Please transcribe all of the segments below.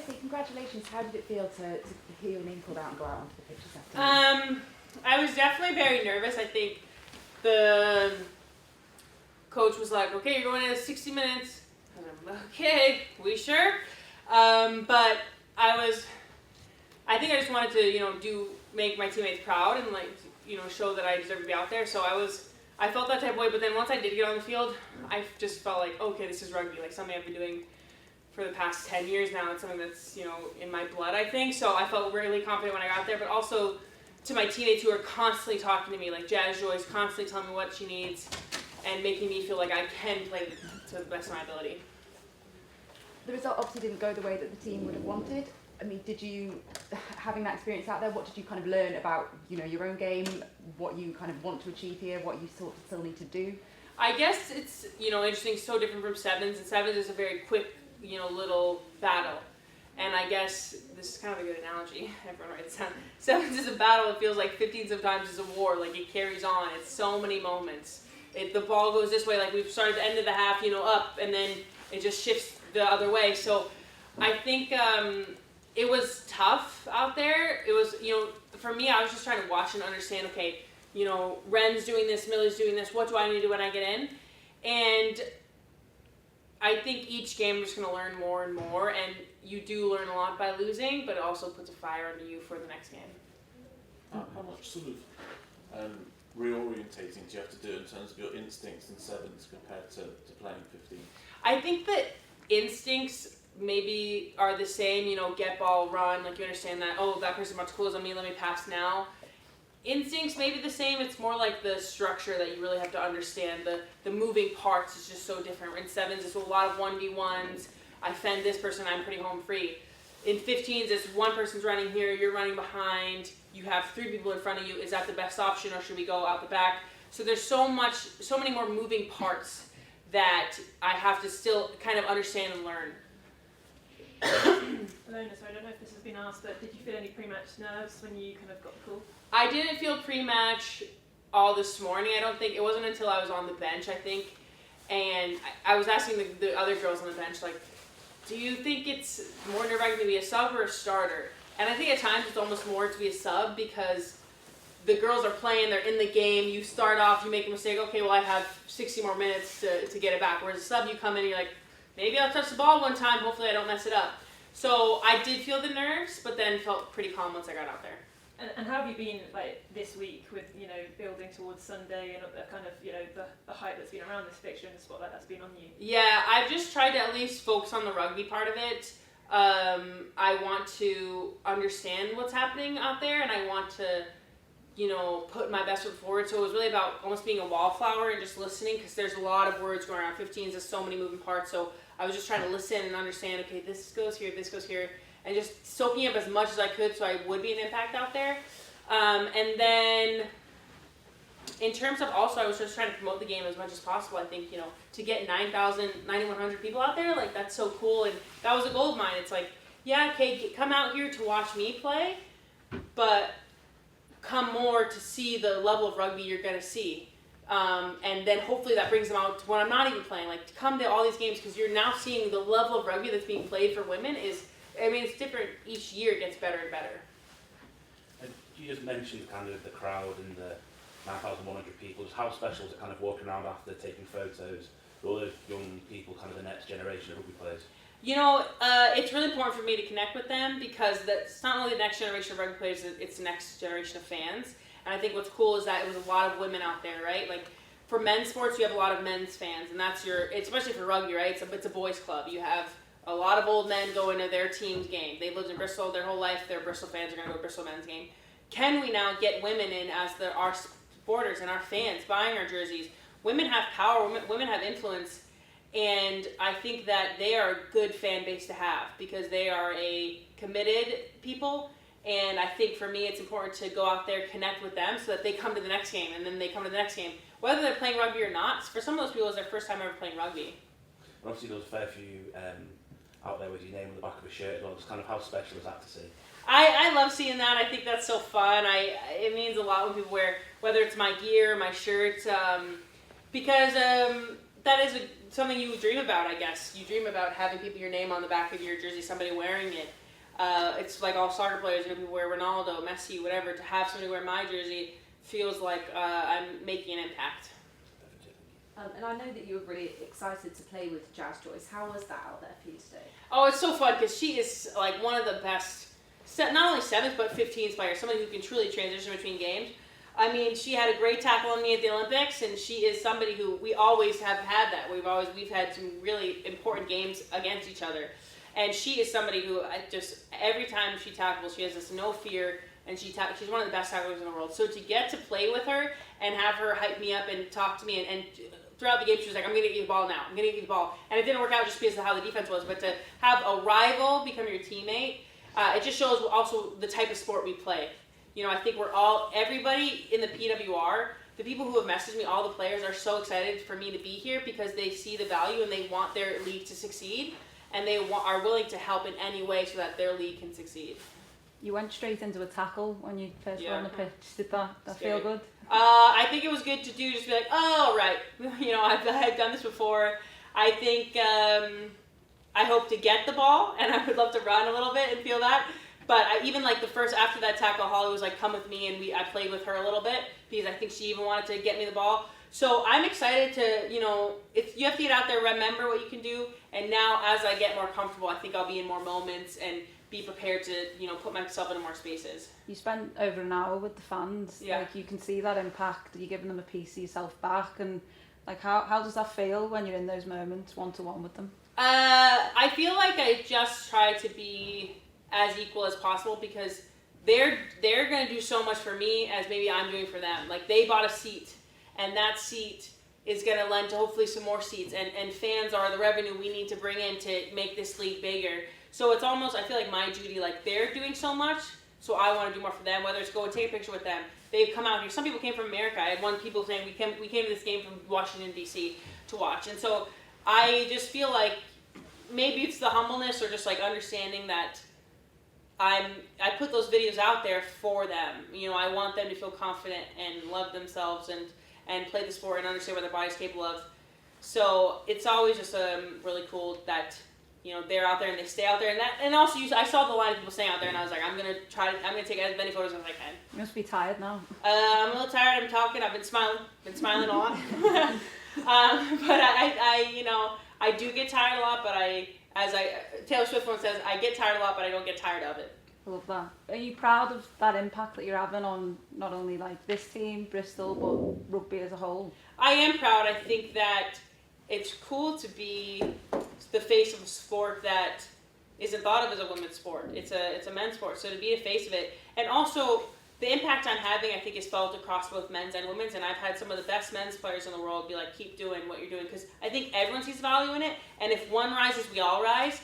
firstly, congratulations. How did it feel to hear your name called out and go out onto the pitch this afternoon? I was definitely very nervous. I think the coach was like, okay, you're going in 60 minutes. And I'm like, okay, we sure? But I think I just wanted to, make my teammates proud and show that I deserve to be out there. So I felt that type of way, but then once I did get on the field, I just felt like, okay, this is rugby, like something I've been doing for the past 10 years now. It's something that's, in my blood, I think. So I felt really confident when I got there, but also to my teammates who are constantly talking to me, like Jazz Joy's constantly telling me what she needs and making me feel like I can play to the best of my ability. The result obviously didn't go the way that the team would have wanted. I mean, did you, having that experience out there, what did you kind of learn about, your own game, what you kind of want to achieve here, what you sort of still need to do? I guess it's, interesting, so different from sevens, and sevens is a very quick, little battle. And I guess this is kind of a good analogy. Everyone writes down. Sevens is a battle. It feels like 15 sometimes is a war. Like it carries on. It's so many moments. The ball goes this way. Like we've started the end of the half, up, and then it just shifts the other way. So I think it was tough out there. It was, for me, I was just trying to watch and understand. Okay, Ren's doing this, Millie's doing this. What do I need to do when I get in? And I think each game I'm just going to learn more and more, and you do learn a lot by losing, but it also puts a fire under you for the next game. How much sort of reorientating do you have to do in terms of your instincts in sevens compared to playing 15? I think that instincts maybe are the same, get ball, run, like you understand that, oh, that person's about to close on me, let me pass now. Instincts may be the same, it's more like the structure that you really have to understand. The moving parts is just so different. In sevens, it's a lot of 1v1s. I fend this person, I'm pretty home free. In 15s, it's one person's running here, you're running behind, you have 3 people in front of you. Is that the best option, or should we go out the back? So there's so many more moving parts that I have to still kind of understand and learn. Ilona, so I don't know if this has been asked, but did you feel any pre-match nerves when you kind of got the call? I didn't feel pre-match all this morning. I don't think, it wasn't until I was on the bench, I think. And I was asking the other girls on the bench, like, do you think it's more nerve-wracking to be a sub or a starter? And I think at times it's almost more to be a sub because the girls are playing, they're in the game, you start off, you make a mistake, okay, well I have 60 more minutes to get it back. Whereas a sub, you come in and you're like, maybe I'll touch the ball one time, hopefully I don't mess it up. So I did feel the nerves, but then felt pretty calm once I got out there. And how have you been this week with building towards Sunday and the kind of the hype that's been around this fixture and the spotlight that's been on you? Yeah, I've just tried to at least focus on the rugby part of it. I want to understand what's happening out there, and I want to put my best foot forward. So it was really about almost being a wallflower and just listening, because there's a lot of words going around. 15s, there's so many moving parts. So I was just trying to listen and understand, okay, this goes here, and just soaking up as much as I could so I would be an impact out there. And then in terms of also, I was just trying to promote the game as much as possible. I think, to get 9,100 people out there, that's so cool. And that was a goal of mine. It's like, yeah, okay, come out here to watch me play, but come more to see the level of rugby you're going to see. And then hopefully that brings them out to when I'm not even playing, to come to all these games, because you're now seeing the level of rugby that's being played for women it's different. Each year it gets better and better. And you just mentioned kind of the crowd and the 9,100 people. Just how special is it kind of walking around after taking photos with all those young people, kind of the next generation of rugby players? It's really important for me to connect with them, because that's not only the next generation of rugby players, it's the next generation of fans. And I think what's cool is that it was a lot of women out there, right? For men's sports, you have a lot of men's fans, and that's especially for rugby, right? It's a boys' club. You have a lot of old men going to their team's game. They've lived in Bristol their whole life. They're Bristol fans. Are going to go to Bristol men's game. Can we now get women in as our supporters and our fans buying our jerseys? Women have power. Women have influence. And I think that they are a good fan base to have, because they are a committed people. And I think for me, it's important to go out there, connect with them, so that they come to the next game, and then they come to the next game. Whether they're playing rugby or not, for some of those people, it's their first time ever playing rugby. And obviously, there's a fair few out there with your name on the back of a shirt as well. Just kind of how special is that to see? I love seeing that. I think that's so fun. It means a lot when people wear, whether it's my gear, my shirt, because that is something you dream about, I guess. You dream about having your name on the back of your jersey, somebody wearing it. It's like all soccer players, people wear Ronaldo, Messi, whatever. To have somebody wear my jersey feels like I'm making an impact. And I know that you were really excited to play with Jazz Joyce. How was that out there for you today? Oh, it's so fun because she is like one of the best, not only 7th but 15th players, somebody who can truly transition between games. I mean, she had a great tackle on me at the Olympics, and she is somebody who we always have had that. We've had some really important games against each other, and she is somebody who every time she tackles, she has this no fear, and she's one of the best tacklers in the world. So to get to play with her and have her hype me up and talk to me and throughout the game, she was like, I'm going to get you the ball now. I'm going to get you the ball. And it didn't work out just because of how the defense was. But to have a rival become your teammate, it just shows also the type of sport we play. You know, I think everybody in the PWR, the people who have messaged me, all the players are so excited for me to be here because they see the value and they want their league to succeed. And they are willing to help in any way so that their league can succeed. You went straight into a tackle when you first were on the pitch. Did that feel good? I think it was good to do, just be like, oh, right. You know, I've done this before. I think I hope to get the ball, and I would love to run a little bit and feel that. But even like after that tackle, Holly was like, come with me, and I played with her a little bit because I think she even wanted to get me the ball. So I'm excited to, you know, if you have to get out there, remember what you can do. And now as I get more comfortable, I think I'll be in more moments and be prepared to, you know, put myself into more spaces. You spent over an hour with the fans. Yeah. Like, you can see that impact. You're giving them a piece of yourself back. And, like, how does that feel when you're in those moments, one-to-one with them? I feel like I just try to be as equal as possible because they're going to do so much for me as maybe I'm doing for them. Like, they bought a seat, and that seat is going to lend to hopefully some more seats. And fans are the revenue we need to bring in to make this league bigger. So it's almost, I feel like my duty, like they're doing so much, so I want to do more for them, whether it's go and take a picture with them. They've come out here. Some people came from America. I had people saying we came to this game from Washington, D.C. to watch. And so I just feel like maybe it's the humbleness or just like understanding that I put those videos out there for them. You know, I want them to feel confident and love themselves and play the sport and understand what their body's capable of. So it's always just really cool that, you know, they're out there and they stay out there, and also I saw the line of people staying out there, and I was like, I'm gonna take as many photos as I can. You must be tired now. I'm a little tired. I'm talking. I've been smiling a lot. But I you know, I do get tired a lot. But Taylor Swift once says, I get tired a lot, but I don't get tired of it. I love that. Are you proud of that impact that you're having on not only like this team, Bristol, but rugby as a whole? I am proud. I think that it's cool to be the face of a sport that isn't thought of as a women's sport. It's a men's sport. So to be the face of it, and also the impact I'm having, I think, is felt across both men's and women's. And I've had some of the best men's players in the world be like, keep doing what you're doing, because I think everyone sees value in it. And if one rises, we all rise.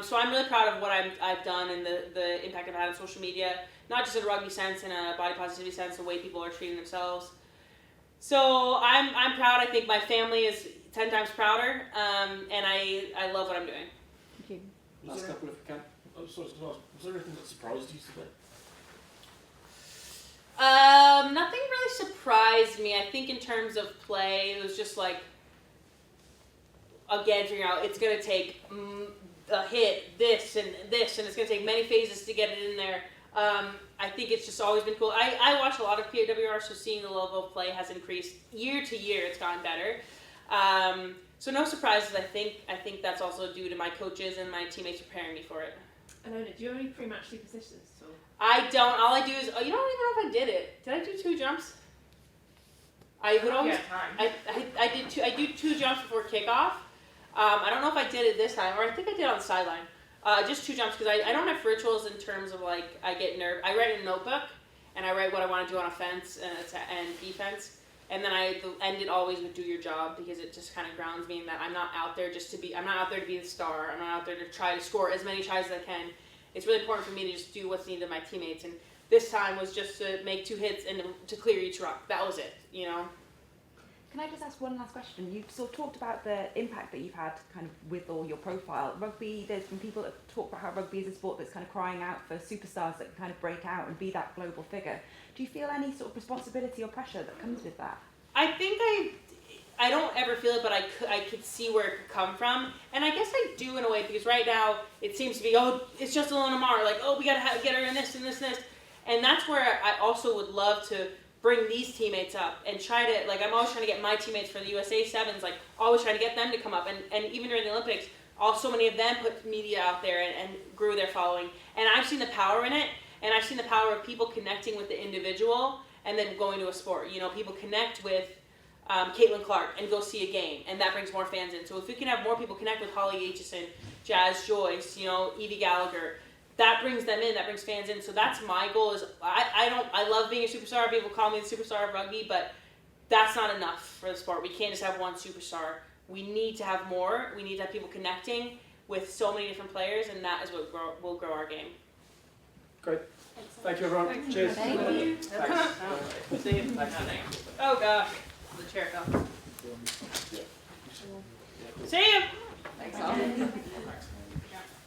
So I'm really proud of what I've done and the impact I've had on social media, not just in a rugby sense, in a body positivity sense, the way people are treating themselves. So I'm proud. I think my family is 10 times prouder, and I love what I'm doing. Thank you. Was there anything that surprised you today? Nothing really surprised me. I think in terms of play, it was just like, again, figuring out it's going to take a hit, this, and it's going to take many phases to get it in there. I think it's just always been cool. I watch a lot of PWR, so seeing the level of play has increased year to year. It's gotten better. So no surprises. I think that's also due to my coaches and my teammates preparing me for it. Ilona, do you have any pre-match superstitions at all? I don't. All I do is, you don't even know if I did it. Did I do 2 jumps? I would always. I do 2 jumps before kickoff. I don't know if I did it this time, or I think I did it on the sideline. Just 2 jumps, because I don't have rituals in terms of like I get nerve. I write in a notebook, and I write what I want to do on offense and defense, and then I end it always with do your job, because it just kind of grounds me in that I'm not out there just to be. I'm not out there to be the star. I'm not out there to try to score as many tries as I can. It's really important for me to just do what's needed of my teammates, and this time was just to make 2 hits and to clear each ruck. That was it, you know. Can I just ask one last question? You've sort of talked about the impact that you've had kind of with all your profile. Rugby, there's been people that talk about how rugby is a sport that's kind of crying out for superstars that can kind of break out and be that global figure. Do you feel any sort of responsibility or pressure that comes with that? I think I don't ever feel it, but I could see where it could come from, and I guess I do in a way, because right now it seems to be, oh, it's just Ilona Maher, like, oh, we gotta get her in this and this and this, and that's where I also would love to bring these teammates up and try to, like, I'm always trying to get my teammates for the USA Sevens, like, always trying to get them to come up, and even during the Olympics, so many of them put media out there and grew their following, and I've seen the power in it, and I've seen the power of people connecting with the individual and then going to a sport. You know, people connect with Caitlin Clark and go see a game, and that brings more fans in. So if we can have more people connect with Holly Aitchison, Jazz Joyce, you know, Evie Gallagher, that brings them in, that brings fans in. So that's my goal. Is I love being a superstar. People call me the superstar of rugby, but that's not enough for the sport. We can't just have one superstar. We need to have more. We need to have people connecting with so many different players, and that is what will grow our game. Great. Thank you, everyone. Cheers. Thank you. Thanks. See you. Oh gosh, the chair fell. See you. Thanks, all.